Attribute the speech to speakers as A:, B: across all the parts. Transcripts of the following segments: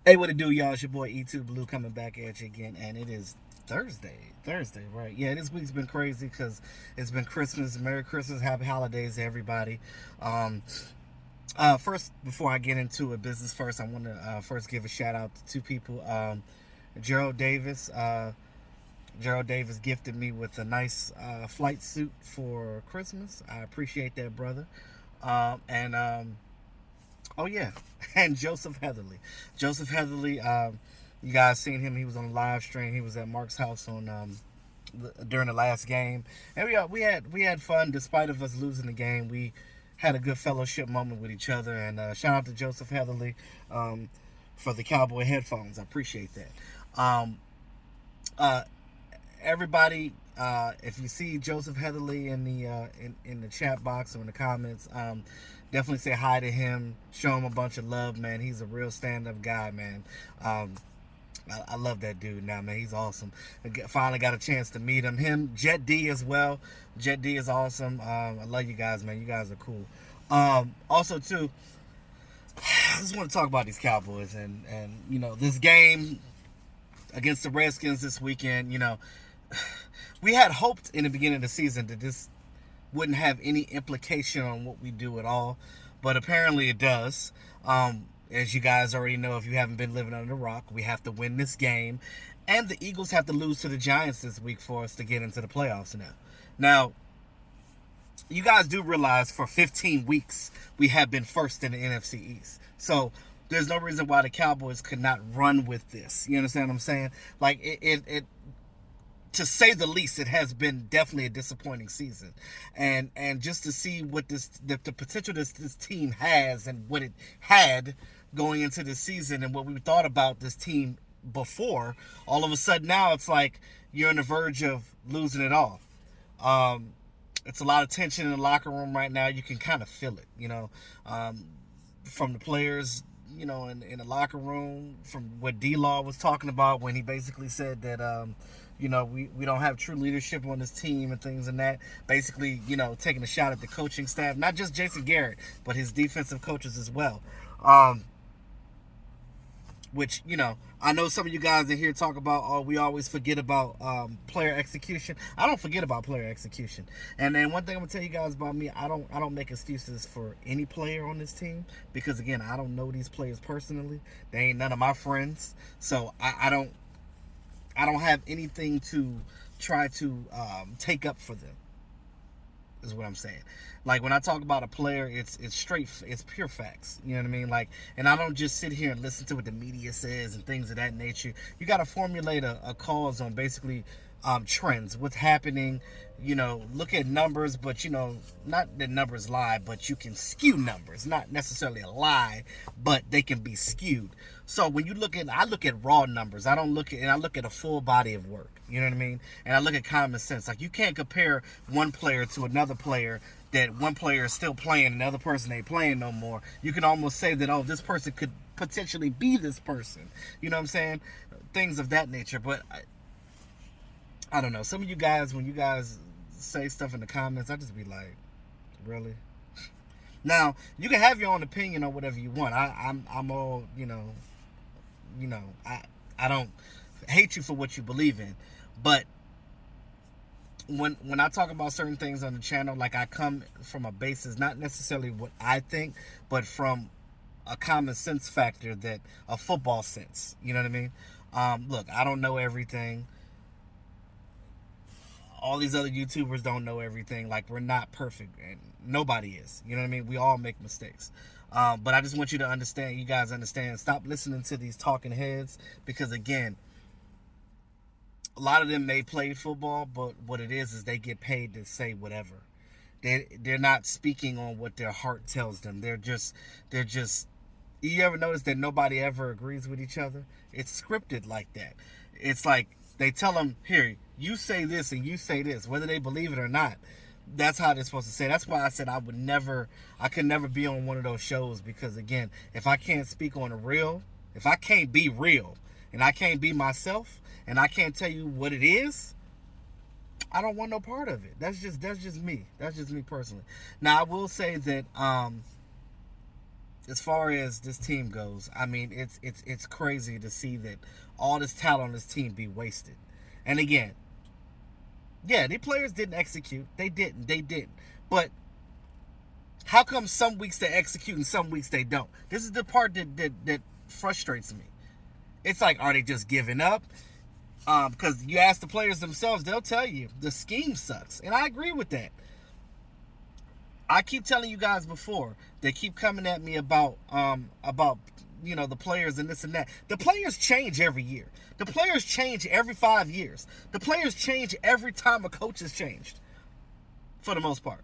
A: Hey, what it do, y'all? It's your boy E2 Blue coming back at you again, and it is Thursday. Thursday, right? Yeah, this week's been crazy because it's been Christmas. Merry Christmas, Happy Holidays to everybody. Um, First, before I get into it, business first, I want to first give a shout out to two people. Gerald Davis. Gerald Davis gifted me with a nice flight suit for Christmas. I appreciate that, brother. And Oh yeah, and Joseph Heatherly. Joseph Heatherly, you guys seen him? He was on a live stream. He was at Mark's house on during the last game, and we had fun despite of us losing the game. We had a good fellowship moment with each other, and shout out to Joseph Heatherly for the Cowboy headphones. I appreciate that. Uh, Everybody, if you see Joseph Heatherly in the in the chat box or in the comments, definitely say hi to him. Show him a bunch of love, man. He's a real stand-up guy, man. I love that dude now, man. He's awesome. Finally got a chance to meet him. Him, Jet D as well. Jet D is awesome. I love you guys, man. You guys are cool. Also, too, I just want to talk about these Cowboys and this game against the Redskins this weekend. We had hoped in the beginning of the season that this wouldn't have any implication on what we do at all, but apparently it does. As you guys already know, if you haven't been living under a rock, we have to win this game, and the Eagles have to lose to the Giants this week for us to get into the playoffs Now, you guys do realize for 15 weeks we have been first in the NFC East. So there's no reason why the Cowboys could not run with this. You understand what I'm saying? Like, it to say the least, it has been definitely a disappointing season, and just to see what the potential this team has and what it had going into the season and what we thought about this team before, all of a sudden now it's like you're on the verge of losing it all. It's a lot of tension in the locker room right now. You can kind of feel it, from the players, in the locker room, from what D-Law was talking about when he basically said that, we don't have true leadership on this team and things and that. Basically, taking a shot at the coaching staff, not just Jason Garrett, but his defensive coaches as well. Which, I know some of you guys in here talk about, we always forget about player execution. I don't forget about player execution. And then one thing I'm gonna tell you guys about me, I don't make excuses for any player on this team because, again, I don't know these players personally. They ain't none of my friends, so I don't have anything to try to take up for them, is what I'm saying. Like, when I talk about a player, it's pure facts. You know what I mean? Like, and I don't just sit here and listen to what the media says and things of that nature. You got to formulate a cause on basically trends, what's happening. Look at numbers, but not that numbers lie, but you can skew numbers. Not necessarily a lie, but they can be skewed. So when I look at raw numbers. I look at a full body of work. You know what I mean? And I look at common sense. Like, you can't compare one player to another player, that one player is still playing and the other person ain't playing no more. You can almost say that, this person could potentially be this person. You know what I'm saying? Things of that nature. But I don't know. Some of you guys, when you guys say stuff in the comments, I just be like, really? Now, you can have your own opinion on whatever you want. I'm all, I don't hate you for what you believe in. But when I talk about certain things on the channel, like, I come from a basis, not necessarily what I think, but from a common sense factor, that a football sense. You know what I mean? Look, I don't know everything. All these other YouTubers don't know everything. Like, we're not perfect, and nobody is. You know what I mean? We all make mistakes. But I just want you to understand, you guys understand, stop listening to these talking heads, because, again, a lot of them may play football, but what it is they get paid to say whatever. They're not speaking on what their heart tells them. They're just. You ever notice that nobody ever agrees with each other? It's scripted like that. It's like they tell them, here, you say this and you say this, whether they believe it or not. That's how they're supposed to say. That's why I said I could never be on one of those shows, because, again, if I can't speak on the real, if I can't be real and I can't be myself and I can't tell you what it is, I don't want no part of it. That's just me. That's just me personally. Now, I will say that as far as this team goes, I mean, it's crazy to see that all this talent on this team be wasted. And again, yeah, the players didn't execute. They didn't. But how come some weeks they execute and some weeks they don't? This is the part that frustrates me. It's like, are they just giving up? Because you ask the players themselves, they'll tell you the scheme sucks, and I agree with that. I keep telling you guys before, they keep coming at me about the players and this and that. The players change every year. The players change every 5 years. The players change every time a coach has changed, for the most part.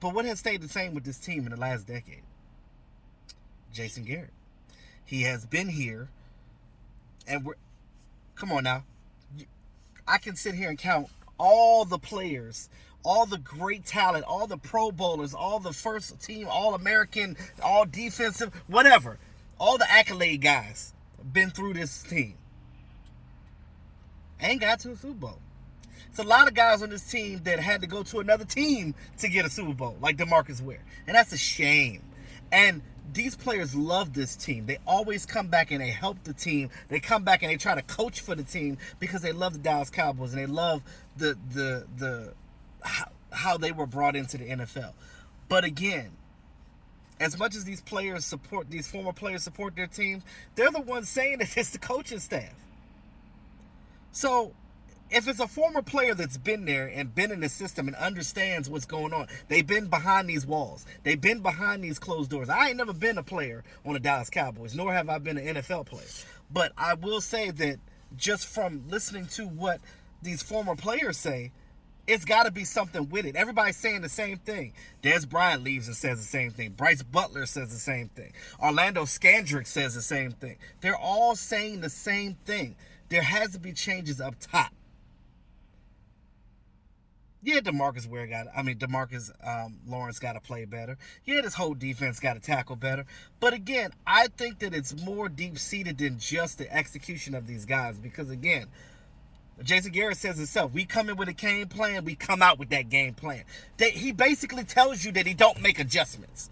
A: But what has stayed the same with this team in the last decade? Jason Garrett. He has been here, and come on now. I can sit here and count all the players, all the great talent, all the Pro Bowlers, all the first team, all American, all defensive, whatever. All the accolade guys been through this team. Ain't got to a Super Bowl. It's a lot of guys on this team that had to go to another team to get a Super Bowl, like DeMarcus Ware. And that's a shame. And these players love this team. They always come back and they help the team. They come back and they try to coach for the team because they love the Dallas Cowboys and they love the how they were brought into the NFL. But again, as much as these former players support their teams, they're the ones saying that it's the coaching staff. So if it's a former player that's been there and been in the system and understands what's going on, they've been behind these walls, they've been behind these closed doors. I ain't never been a player on the Dallas Cowboys, nor have I been an NFL player. But I will say that just from listening to what these former players say, it's got to be something with it. Everybody's saying the same thing. Des Bryant leaves and says the same thing. Bryce Butler says the same thing. Orlando Scandrick says the same thing. They're all saying the same thing. There has to be changes up top. Yeah, DeMarcus Lawrence got to play better. Yeah, this whole defense got to tackle better. But again, I think that it's more deep-seated than just the execution of these guys. Because again, Jason Garrett says himself, we come in with a game plan, we come out with that game plan. He basically tells you that he don't make adjustments.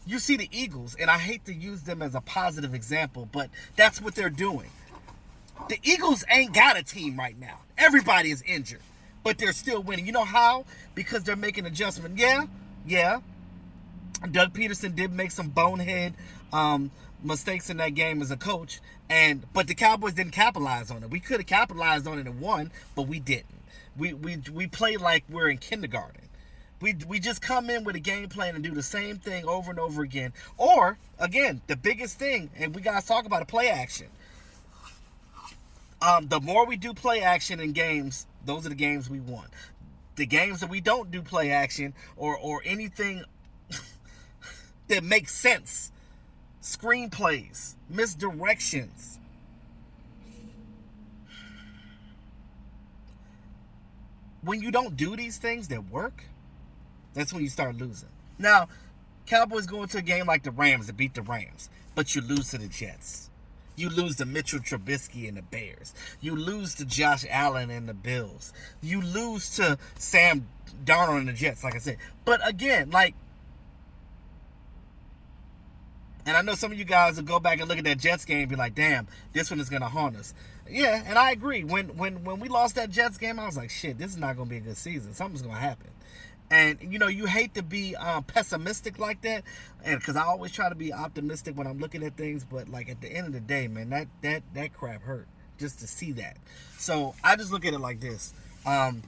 A: You see the Eagles, and I hate to use them as a positive example, but that's what they're doing. The Eagles ain't got a team right now. Everybody is injured, but they're still winning. You know how? Because they're making adjustments. Yeah. Doug Peterson did make some bonehead mistakes in that game as a coach, but the Cowboys didn't capitalize on it. We could have capitalized on it and won, but we didn't. We play like we're in kindergarten. We just come in with a game plan and do the same thing over and over again. Or, again, the biggest thing, and we guys talk about a play action. The more we do play action in games, those are the games we won. The games that we don't do play action or anything that makes sense, screenplays, misdirections, when you don't do these things that work, that's when you start losing. Now, Cowboys go into a game like the Rams to beat the Rams, but you lose to the Jets. You lose to Mitchell Trubisky and the Bears. You lose to Josh Allen and the Bills. You lose to Sam Darnold and the Jets, like I said. But again, and I know some of you guys will go back and look at that Jets game and be like, damn, this one is going to haunt us. Yeah, and I agree. When we lost that Jets game, I was like, shit, this is not going to be a good season. Something's going to happen. And, you hate to be pessimistic like that, and because I always try to be optimistic when I'm looking at things, but, at the end of the day, man, that crap hurt just to see that. So I just look at it like this. I'm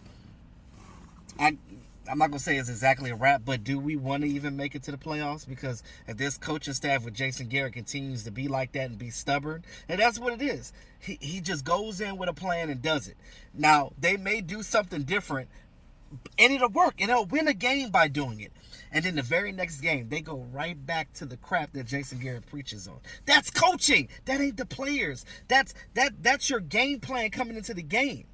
A: not going to say it's exactly a wrap, but do we want to even make it to the playoffs? Because if this coaching staff with Jason Garrett continues to be like that and be stubborn, and that's what it is. He just goes in with a plan and does it. Now, they may do something different, and it'll work, and they'll win a game by doing it. And then the very next game, they go right back to the crap that Jason Garrett preaches on. That's coaching. That ain't the players. That's your game plan coming into the game.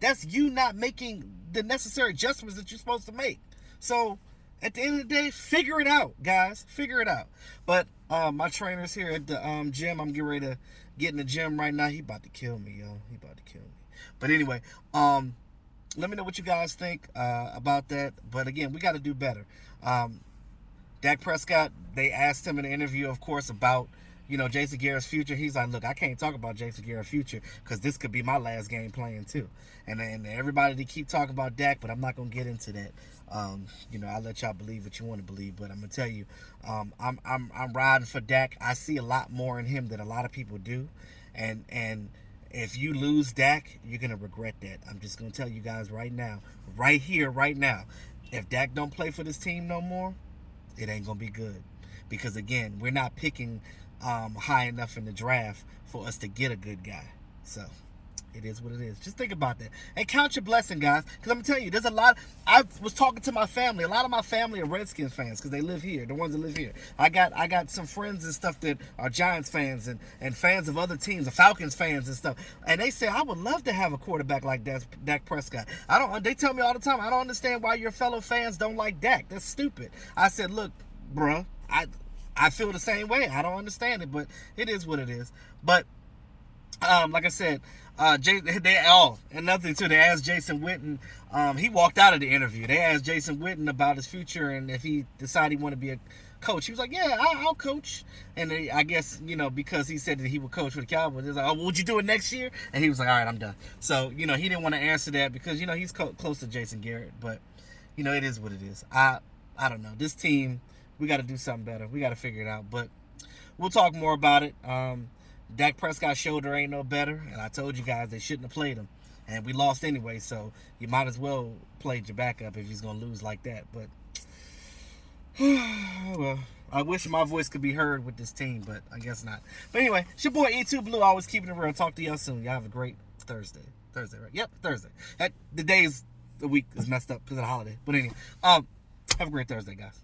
A: That's you not making the necessary adjustments that you're supposed to make. So, at the end of the day, figure it out, guys. Figure it out. But my trainer's here at the gym. I'm getting ready to get in the gym right now. He about to kill me, yo. He about to kill me. But anyway, let me know what you guys think about that. But again, we got to do better. Dak Prescott, they asked him in an interview, of course, about, Jason Garrett's future. He's like, look, I can't talk about Jason Garrett's future because this could be my last game playing too. And everybody, they keep talking about Dak, but I'm not going to get into that. I'll let y'all believe what you want to believe, but I'm going to tell you, I'm riding for Dak. I see a lot more in him than a lot of people do. And if you lose Dak, you're going to regret that. I'm just going to tell you guys right now, right here, right now, if Dak don't play for this team no more, it ain't going to be good. Because, again, we're not picking high enough in the draft for us to get a good guy. So, it is what it is. Just think about that. And count your blessing, guys. Because I'm going to tell you, there's a lot. I was talking to my family. A lot of my family are Redskins fans because they live here. The ones that live here. I got some friends and stuff that are Giants fans and fans of other teams, the Falcons fans and stuff. And they say, I would love to have a quarterback like Dak Prescott. They tell me all the time, I don't understand why your fellow fans don't like Dak. That's stupid. I said, look, bruh, I feel the same way. I don't understand it, but it is what it is. But like I said, another thing too. They asked Jason Witten. He walked out of the interview. They asked Jason Witten about his future and if he decided he wanted to be a coach. He was like, "Yeah, I'll coach." And I guess because he said that he would coach for the Cowboys, they're like, "Oh, would you do it next year?" And he was like, "All right, I'm done." So he didn't want to answer that because he's close to Jason Garrett. But it is what it is. I don't know. This team, we got to do something better. We got to figure it out. But we'll talk more about it. Dak Prescott's shoulder ain't no better, and I told you guys they shouldn't have played him, and we lost anyway, so you might as well play your backup if he's going to lose like that, but, well, I wish my voice could be heard with this team, but I guess not. But anyway, it's your boy E2 Blue, always keeping it real. Talk to y'all soon. Y'all have a great Thursday, right? Yep, Thursday. The week is messed up because of the holiday, but anyway, have a great Thursday, guys.